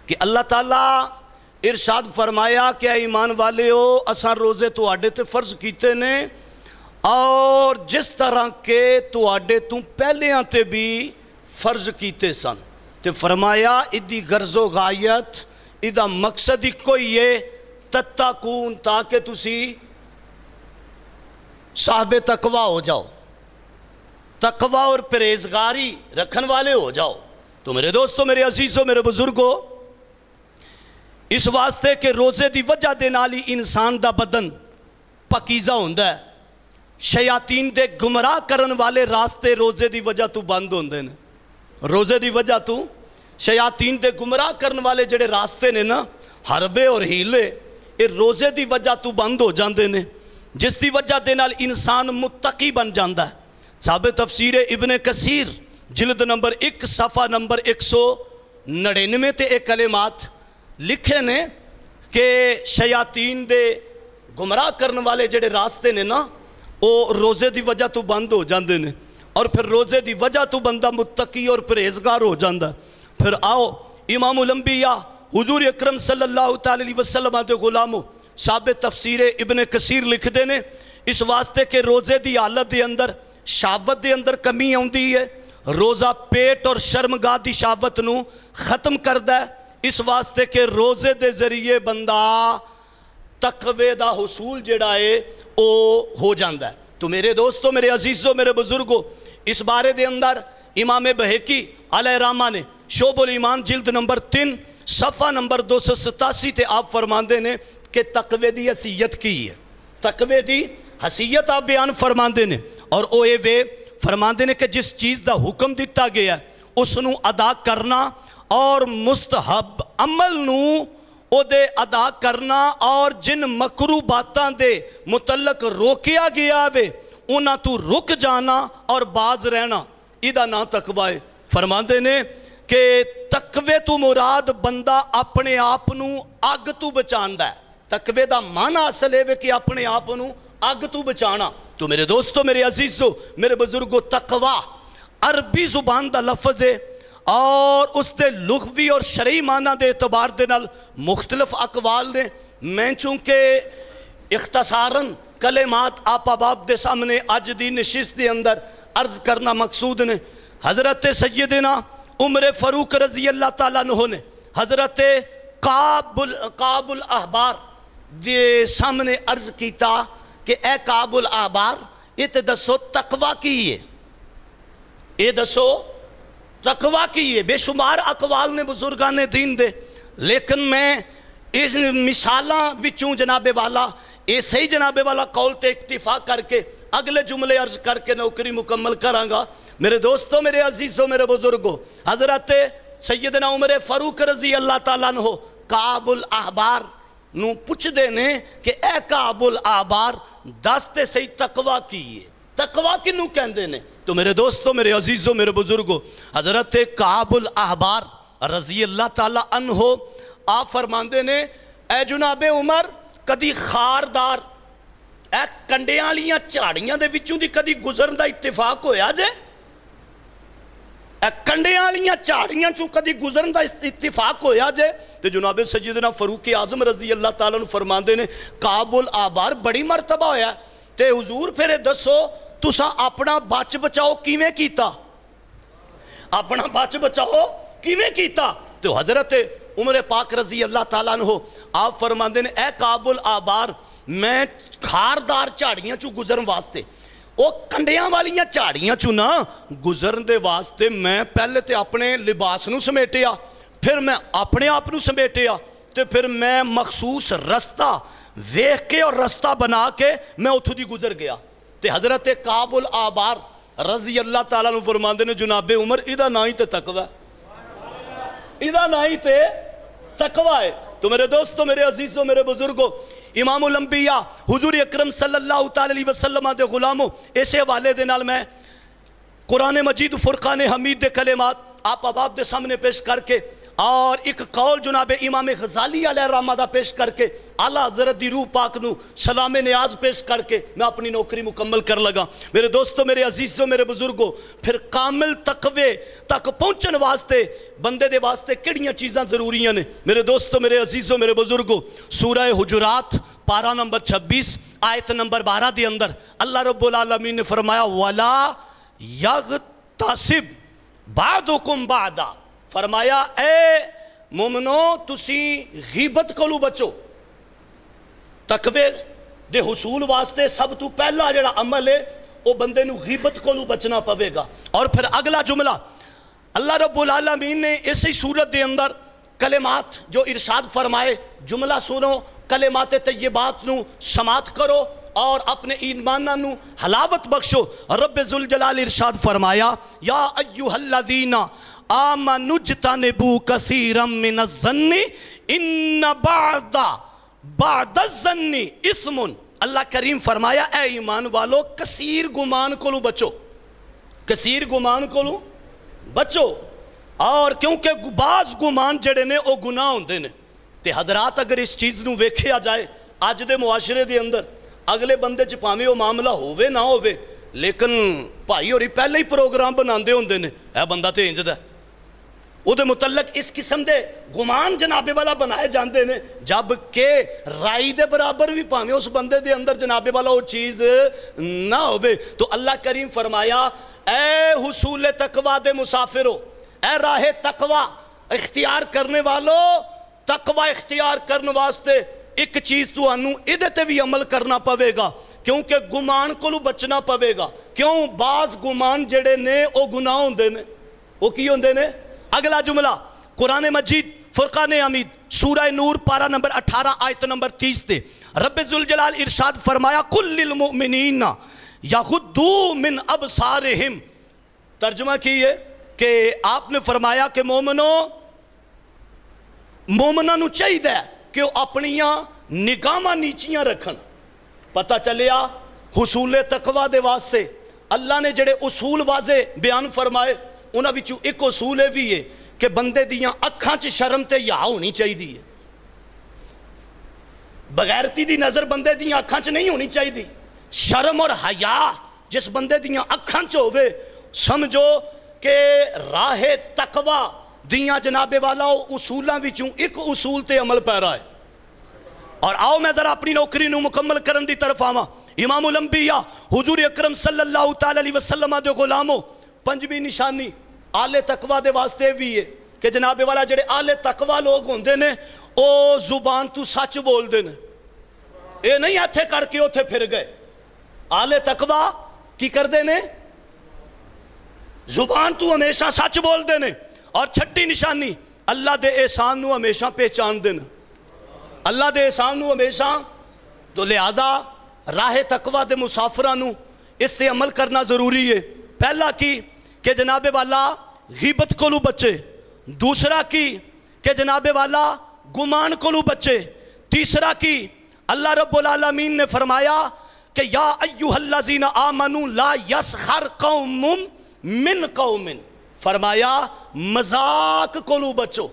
کہ اللہ تعالیٰ ارشاد فرمایا کہ اے ایمان والے ہو اساں روزے تواڈے تے فرض کیتے نے اور جس طرح کے تواڈے تو پہلیاں تے بھی فرض کیتے سن تے فرمایا ادی غرض و غایت ادا مقصد ہی کوئی ہے تتقون تاکہ تسی صاحب تقوی ہو جاؤ، تقوی اور پرہیزگاری رکھن والے ہو جاؤ۔ تو میرے دوستو، میرے عزیزوں، میرے بزرگوں، اس واسطے کہ روزے دی وجہ دے نال ہی انسان دا بدن پاکیزہ ہوندا ہے۔ شیاطین دے گمراہ کرن والے راستے روزے دی وجہ تو بند ہوندے نے۔ روزے دی وجہ تو شیاطین دے گمراہ کرن والے جڑے راستے نے نا، حربے اور ہیلے، یہ روزے دی وجہ تو بند ہو جاندے نے، جس دی وجہ دے نال انسان متقی بن جاندا ہے۔ صاحب تفسیر ابن کثیر جلد نمبر 1 صفحہ نمبر 199 تے ایک کلمات لکھے نے کہ شیاطین دے گمراہ کرن والے جڑے راستے نے نا وہ روزے دی وجہ تو بند ہو جاندے نے، اور پھر روزے دی وجہ تو بندہ متقی اور پرہیزگار ہو جاندا ہے۔ پھر آؤ امام الانبیاء حضور اکرم صلی اللہ تعالی علیہ وسلم دے غلاموں، صاحب تفسیر ابن کثیر لکھ دے نے اس واسطے کہ روزے دی حالت دے اندر شہوت دے اندر کمی آندی ہے۔ روزہ پیٹ اور شرمگاہ دی شہوت نو ختم کردا ہے، اس واسطے کہ روزے دے ذریعے بندہ تقوی دا حصول جڑا ہے او ہو جاندا ہے۔ تو میرے دوستو، میرے عزیزوں، میرے بزرگوں، اس بارے دے اندر امام بہقی علیہ رحمہ نے شعب الایمان جلد نمبر 3 صفحہ نمبر 287 تے آپ فرماندے نے کہ تقوی دی حیثیت کی ہے، تقوی دی حیثیت آپ بیان فرماندے نے، اور او اے وے فرماندے نے کہ جس چیز دا حکم دیتا گیا اس نو ادا کرنا اور مستحب عمل نو او دے ادا کرنا اور جن مکروہ باتاں دے متعلق روکیا گیا وے انہاں تو رک جانا اور باز رہنا، ایدہ نا تقوی ہے۔ فرماندے نے کہ تقوی تو مراد بندہ اپنے آپ نو اگ تو بچاندا ہے۔ تقوی دا معنی اصل ہے کہ اپنے آپ نو اگ تو بچانا۔ تو میرے دوستو، میرے عزیزو، میرے بزرگو، تقوی عربی زبان دا لفظ ہے اور اس دے لغوی اور شرعی معنی دے اعتبار دے نال مختلف اقوال دے، میں چونکہ اختصاراً کلمات آپ احباب دے سامنے اج دی نشست دے اندر عرض کرنا مقصود نے۔ حضرت سیدنا عمر فاروق رضی اللہ تعالیٰ عنہ نے حضرت کعب الاحبار دے سامنے عرض کیتا کہ اے کعب الاحبار یہ تے دسو تقوی کی ہے، یہ دسو تقوی کی ہے۔ بے شمار اقوال نے بزرگان دین دے، لیکن میں اس مثالاں وچوں جناب والا اے صحیح جناب والا قول تے اکتفا کر کے اگلے جملے عرض کر کے نوکری مکمل کروں گا۔ میرے دوستوں، میرے عزیزوں، میرے بزرگوں، حضرت سیدنا عمر فاروق رضی اللہ تعالیٰ عنہ کعب الاحبار نو پوچھ دے نے کہ اے کعب الاحبار دستے صحیح تقوی کی ہے، تقوی کنوں کہندے نے؟ تو میرے دوستوں، میرے عزیزوں، میرے بزرگوں، حضرت کعب الاحبار رضی اللہ تعالیٰ عنہ آپ فرماندے نے اے جناب عمر کدی خاردار اے کنڈیاں لیاں چاڑیاں دے وچوں دی کدی گزرن دا اتفاق ہویا جے؟ اے کنڈیاں لیاں چاڑیاں چوں کدی گزرن دا اتفاق ہویا جے؟ تے جناب سیدنا فاروق اعظم رضی اللہ تعالیٰ عنہ فرماندے نے کعب الاحبار بڑی مرتبہ ہویا تے حضور پھر دسو تساں اپنا بچ بچاؤ کیویں کیتا؟ اپنا بچ بچاؤ کیویں کیتا؟ تو حضرت عمر پاک رضی اللہ تعالیٰ عنہ آپ فرماندے نے اے کعب الاحبار میں خاردار چاڑیاں چوں گزرن واسطے او کنڈیاں والیاں چاڑیاں چوں نہ گزرن دے واسطے میں پہلے تے اپنے لباس نو سمیٹیا، پھر میں اپنے آپ نو سمیٹیا، تے پھر میں مخصوص رستہ ویکھ کے اور رستہ بنا کے میں اتھو دی گزر گیا۔ تے حضرت کعب الاحبار رضی اللہ تعالیٰ عنہ فرماندے نے جناب عمر ایدہ نہ ہی تے تقوی، ایدہ نہ ہی تے تقوی ہے۔ تو میرے دوستو، میرے عزیزوں، میرے بزرگوں، امام الانبیاء حضور اکرم صلی اللہ تعالی علیہ وسلم دے غلاموں، ایسے حوالے دے نال میں قرآن مجید فرقان حمید دے کلمات آپ احباب دے سامنے پیش کر کے اور ایک قول جناب امام غزالی علیہ الرحمہ دا پیش کر کے اعلیٰ حضرت دی روح پاک نو سلام نیاز پیش کر کے میں اپنی نوکری مکمل کر لگا۔ میرے دوستو، میرے عزیزوں، میرے بزرگوں، پھر کامل تقوی تک پہنچن واسطے بندے دے واسطے کڑیاں چیزاں ضروریاں نے۔ میرے دوستو، میرے عزیزوں، میرے بزرگوں، سورہ حجرات پارہ نمبر 26 آیت نمبر 12 دے اندر اللہ رب العالمین نے فرمایا وَلَا يَغْتَصِبْ بَعْضُكُمْ بَعْضًا، فرمایا اے مومنو تسی غیبت کولو بچو۔ تقوی دے حصول واسطے سب تو پہلا جڑا عمل ہے وہ بندے نو غیبت کولو بچنا پوے گا۔ اور پھر اگلا جملہ اللہ رب العالمین نے اسی صورت دے اندر کلمات جو ارشاد فرمائے، جملہ سنو، کلمات طیبات نو سماعت کرو اور اپنے ایمانہ نو حلاوت بخشو۔ رب ذوالجلال ارشاد فرمایا یا ایہا الذین آمنوا اجتنبوا کثیرا من الظن ان بعد الظن اثم۔ اللہ کریم فرمایا اے ایمان والو کثیر گمان کو بچو، کثیر گمان کو بچو، اور کیونکہ بعض گمان جڑے نے او گناہ ہوندے نے۔ تے حضرات اگر اس چیز نو ویکھیا جائے آج دے معاشرے دے اندر اگلے بندے چ پاویں او معاملہ ہووے نہ ہووے، لیکن بھائی ہوری پہلے ہی پروگرام بناندے ہوندے نے اے بندہ تے انج دا او دے متعلق اس قسم دے گمان جناب والا بنائے جاندے نے، جب کہ رائی دے برابر بھی پاویں اس بندے دے اندر جناب والا وہ چیز نہ ہووے۔ تو اللہ کریم فرمایا اے حصول تقوی دے مسافرو، اے راہ تقوی اختیار کرنے والو، تقوی اختیار کرنے واسطے ایک چیز تو انو ادھے تے بھی عمل کرنا پوے گا، کیونکہ گمان کو بچنا پوے گا۔ کیوں؟ بعض گمان جڑے نے او گناہ ہوندے نے، وہ کی ہوندے نے؟ اگلا جملہ قرآن مجید فرقان حمید سورہ نور پارہ نمبر 18 آیت نمبر 30 تے رب ذوالجلال ارشاد فرمایا قُلْ لِلْمُؤْمِنِينَ يَغُضُّوا مِنْ أَبْصَارِهِمْ۔ ترجمہ کیے کہ آپ نے فرمایا کہ مومنہ نو چاہی دے کہ وہ اپنیاں نگاہاں نیچیاں رکھن۔ پتہ چلیا حصول تقوی دے واسطے اللہ نے جڑے اصول واضح بیان فرمائے انہاں وچوں ایک اصول ہے بھی ہے کہ بندے دیاں اکھاں چ شرم تے حیا ہونی چاہیے، بغیرتی دی نظر بندے دیاں اکھاں چ نہیں ہونی چاہیے۔ شرم اور حیا جس بندے دیاں اکھاں چ ہوئے سمجھو کہ راہ تقوی دیاں جناب والا اصولاں وچوں ایک اصول تے عمل پیرا ہے۔ اور آؤ میں ذرا اپنی نوکری نو مکمل کرن دی طرف آواں۔ امام الانبیاء حضور اکرم صلی اللہ تعالی علیہ وسلم دے غلاموں، پنجویں نشانی آل تقوی دے واسطے بھی ہے کہ جناب والا جڑے آل تقوی لوگ ہوندے نے او زبان تو سچ بول دے نے، اے نہیں ایتھے کر کے اوتھے پھر گئے۔ آل تقوی کی کر دے نے؟ زبان تو ہمیشہ سچ بول دے نے۔ اور چھٹی نشانی اللہ دے احسان نو ہمیشہ پہچان دے نے، اللہ دے احسان نو ہمیشہ۔ تو لہذا راہ تقوی دے مسافران نو اس تے عمل کرنا ضروری ہے۔ پہلا کی کہ جناب والا غیبت کو بچے، دوسرا کی کہ جناب والا گمان کو بچے، تیسرا کی اللہ رب العالمین نے فرمایا کہ یا ایہا الذین آمنوا لا یسخر قوم من قوم، فرمایا مذاق کو بچو۔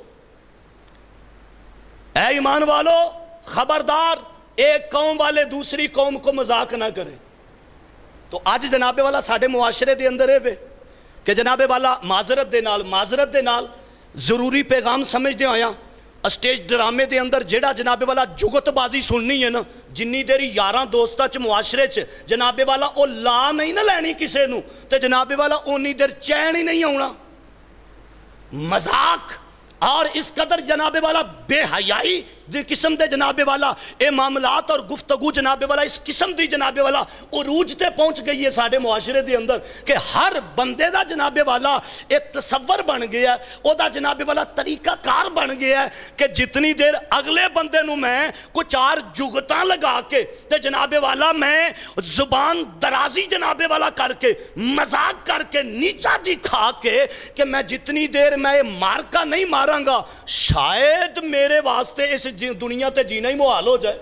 اے ایمان والو خبردار ایک قوم والے دوسری قوم کو مذاق نہ کرے۔ تو آج جناب والا ساڑھے معاشرے دے اندر ہے کہ جناب والا معذرت دے نال ضروری پیغام سمجھ دے آیا اسٹیج ڈرامے دے اندر جیڑا جناب والا جگت بازی سننی ہے نا، جنی دیری یاراں دوستہ چ معاشرے چ جناب والا او لا نہیں نہ لینی کسے نو تے جناب والا اونی دیر چین ہی نہیں ہونا۔ مذاق اور اس قدر جناب والا بے حیائی دی قسم دے جناب والا اے معاملات اور گفتگو جناب والا اس قسم دی جناب والا عروج تے پہنچ گئی ہے ساڑھے معاشرے دے اندر کہ ہر بندے دا جناب والا ایک تصور بن گیا ہے، او دا جناب والا طریقہ کار بن گیا ہے کہ جتنی دیر اگلے بندے نو میں کو چار جگتاں لگا کے تے جناب والا میں زبان درازی جناب والا کر کے مذاق کر کے نیچا دکھا کے کہ میں جتنی دیر میں مارکا نہیں ماراں گا شاید میرے واسطے اس دنیا تے جینا ہی محال ہو جائے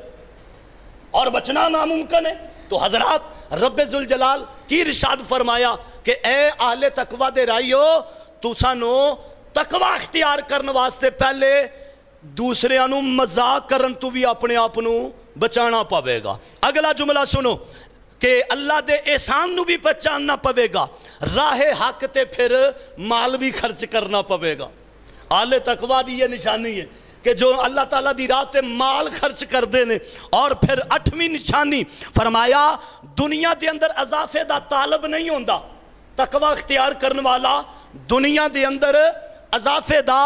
اور بچنا ناممکن ہے۔ تو حضرات رب ذوالجلال کی ارشاد فرمایا کہ اے اہل تقوی دے رائیو تسانو ਤਕਵਾ ਇਖਤਿਆਰ ਕਰਨ ਵਾਸਤੇ ਪਹਿਲੇ ਦੂਸਰਿਆਂ ਨੂੰ ਮਜ਼ਾਕ ਕਰਨ ਤੋਂ ਵੀ ਆਪਣੇ ਆਪ ਨੂੰ ਬਚਾਉਣਾ ਪਵੇਗਾ। ਅਗਲਾ ਜੁਮਲਾ ਸੁਣੋ ਕਿ ਅੱਲਾ ਦੇ ਇਹਸਾਨ ਨੂੰ ਵੀ ਪਛਾਨਣਾ ਪਵੇਗਾ, ਰਾਹੇ ਹੱਕ ਤੇ ਫਿਰ ਮਾਲ ਵੀ ਖਰਚ ਕਰਨਾ ਪਵੇਗਾ। ਆਲੇ ਤਕਵਾ ਦੀ ਇਹ ਨਿਸ਼ਾਨੀ ਹੈ کہ جو اللہ تعالیٰ دی راہ تے مال خرچ کر دینے۔ اور پھر 8ویں نشانی فرمایا دنیا دے اندر اضافے دا طالب نہیں ہوندا، تقوی اختیار کرنے والا دنیا دے اندر اضافے دا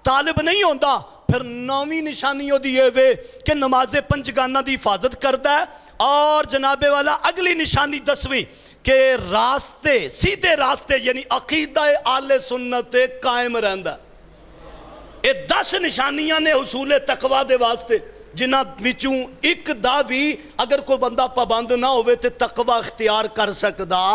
طالب نہیں ہوندا۔ پھر 9ویں نشانی ہو دیئے وے کہ نماز پنجگانہ دی حفاظت کردا ہے۔ اور جناب والا اگلی نشانی 10ویں کہ راستے سیدھے راستے یعنی عقیدہ آل سنت قائم رہندا ہے۔ یہ 10 نشانیاں نے حصول تقوی دے واسطے، جنہاں وچوں ایک دا بھی اگر کوئی بندہ پابند نہ ہوئے تو تقوی اختیار کر سکدا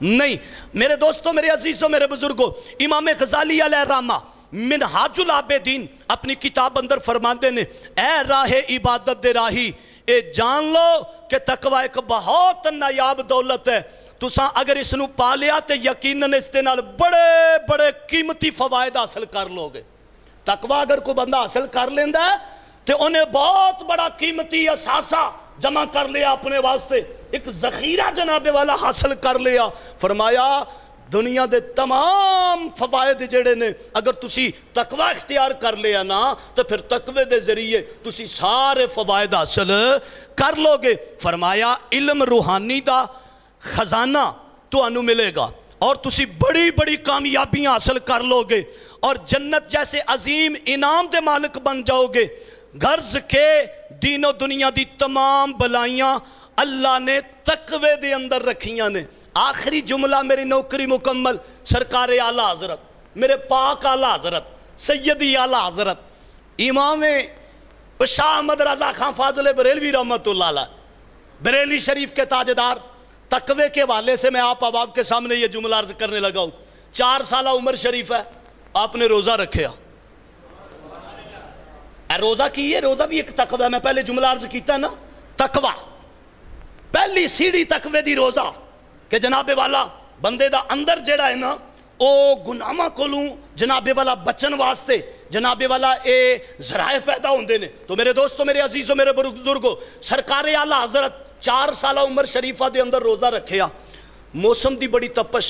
نہیں۔ میرے دوستو، میرے عزیزوں، میرے بزرگوں، امام غزالی علیہ الرحمہ منہاج العابدین اپنی کتاب اندر فرماندے نے، اے راہ عبادت دے راہی، اے جان لو کہ تقوی ایک بہت نایاب دولت ہے۔ تساں اگر اس نو پا لیا تو یقیناً اس دے نال بڑے بڑے قیمتی فوائد حاصل کر لو گے۔ تقوی اگر کوئی بندہ حاصل کر لیندہ ہے تو انہیں بہت بڑا قیمتی اثاثہ جمع کر لیا اپنے واسطے، ایک ذخیرہ جناب والا حاصل کر لیا۔ فرمایا دنیا دے تمام فوائد جڑے نے اگر تسی تقوی اختیار کر لیا نا تو پھر تقوی دے ذریعے تسی سارے فوائد حاصل کر لو گے۔ فرمایا علم روحانی دا خزانہ تو انو ملے گا اور تسی بڑی بڑی کامیابیاں حاصل کر لو گے اور جنت جیسے عظیم انعام دے مالک بن جاؤ گے۔ غرض کے دین و دنیا دی تمام بلائیاں اللہ نے تقوی دے اندر رکھیاں نے۔ آخری جملہ میری نوکری مکمل، سرکار اعلیٰ حضرت، میرے پاک اعلیٰ حضرت، سیدی اعلیٰ حضرت امام شاہ احمد رضا خان فاضل بریلوی رحمت اللہ علیہ، بریلی شریف کے تاجدار، تقوی کے حوالے سے میں آپ کے سامنے یہ جملہ عرض کرنے لگا ہوں۔ 4 سالہ عمر شریف ہے، آپ نے روزہ رکھیا، روزہ کی ہے، روزہ بھی ایک تقوی ہے۔ میں پہلے جملہ عرض کیتا نا، تقوی پہلی سیڑھی تقوی دی روزہ کہ جناب والا بندے دا اندر جڑا ہے نا او گناہاں کولوں جناب والا بچن واسطے جناب والا اے ذرائع پیدا ہوندے نے۔ تو میرے دوستو، میرے عزیزوں، میرے بزرگوں، سرکار اعلیٰ حضرت 4 سالہ عمر شریفہ دے اندر روزہ رکھیا۔ موسم دی بڑی تپش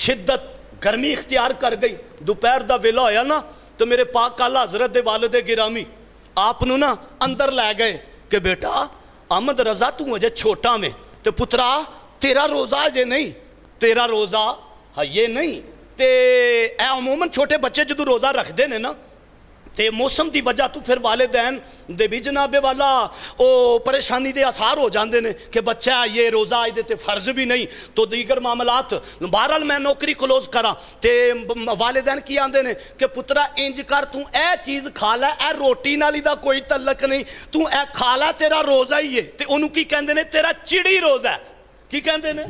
شدت گرمی اختیار کر گئی، دوپہر دا ویلا ہویا نا تو میرے پاک اعلیٰ حضرت دے والد گرامی آپ نو نا اندر لے گئے کہ بیٹا احمد رضا تو مجھے چھوٹا میں تو پترا تیرا روزہ یہ نہیں، تیرا روزہ یہ نہیں تے اے عموماً چھوٹے بچے جدو روزہ رکھ دے نا تے موسم دی وجہ تو پھر والدین دے بھی جناب والا او پریشانی دے اثار ہو جاندے نے کہ بچہ یہ روزہ آئی دے تے فرض بھی نہیں تو دیگر معاملات۔ بہرحال میں نوکری کلوز کرا تے والدین کی آندے نے کہ پترا انج کر تو اے چیز کھا لے، اے روٹی نالی دا کوئی تعلق نہیں، تو اے کھا لے، تیرا روزہ ہی ہے۔ تے انہوں کی کہندے نے تیرا چڑی روزہ ہے، کی کہندے نے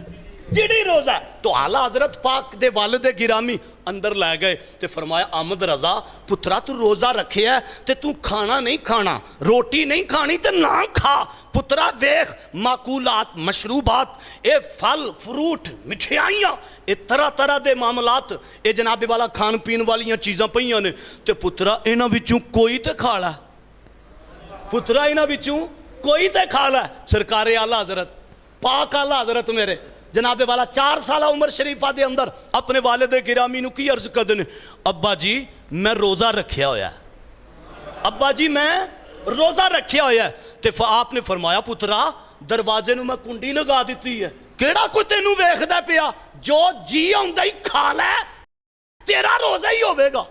چڑی روزہ ہے۔ تو اعلیٰ حضرت پاک دے والد گرامی اندر لے گئے تے فرمایا احمد رضا پترا تو روزہ رکھے ہے تے تو کھانا نہیں کھانا، روٹی نہیں کھانی تے نہ کھا۔ پترا ویخ معقولات، مشروبات، اے پھل فروٹ، مٹھائیاں، اے طرح طرح دے معاملات، اے جناب والا کھان پین والیاں چیزاں پئیاں نے تے پترا انہاں وچوں کوئی تے کھا لے، پترا انہاں وچوں کوئی تے کھا لے۔ سرکار اعلیٰ حضرت پاک اعلیٰ حضرت میرے جناب والا 4 سالہ عمر شریفہ دے اندر اپنے والد گرامی نو کی عرض کردے نے، ابا جی میں روزہ رکھیا ہویا ہے، ابا جی میں روزہ رکھیا ہویا ہے۔ تے آپ نے فرمایا پترا دروازے نو میں کنڈی لگا دیتی ہے، کیڑا کوئی تینوں ویکھدا پیا، جو جی آندا ہی کھا لے، تیرا روزہ ہی ہوے گا،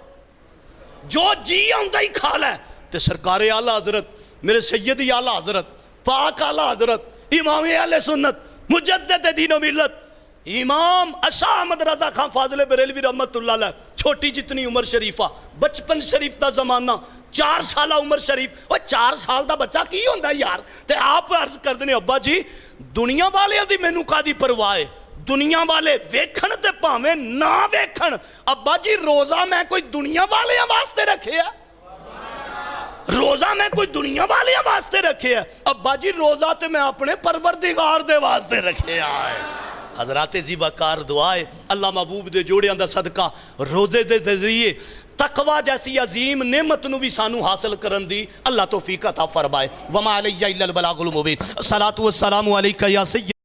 جو جی آندا ہی کھا لے۔ تے سرکار اعلیٰ حضرت میرے سیدی اعلیٰ حضرت پاک اعلیٰ حضرت امام اہل سنت مجدد دین و ملت امام شاہ احمد رضا خان فاضل بریلوی رحمت اللہ علیہ، چھوٹی جتنی عمر شریفہ، بچپن شریف دا زمانہ، 4 سالہ عمر شریف، وہ 4 سال دا بچہ کی ہوندہ یار؟ تے آپ عرض کر دینے ابا جی دنیا والے دی مینوں کا دی پرواہ ہے، دنیا والے ویکھن تے پاویں نہ ویکھن، ابا جی روزہ میں کوئی دنیا والے واسطے رکھے ہے، روزہ میں کوئی دنیا والے واسطے رکھے ہے، ابا جی روزہ تے میں اپنے پروردگار دے واسطے رکھے آئے۔ حضرات زیبا کار دعائے اللہ محبوب دے جوڑیاں دا صدقہ روزے دے ذریعے تقوی جیسی عظیم نعمت نو بھی سانو حاصل کرن دی اللہ توفیق عطا فرمائے۔ وما علیہ الا البلاغ المبین۔ الصلاۃ والسلام علیکہ یا سید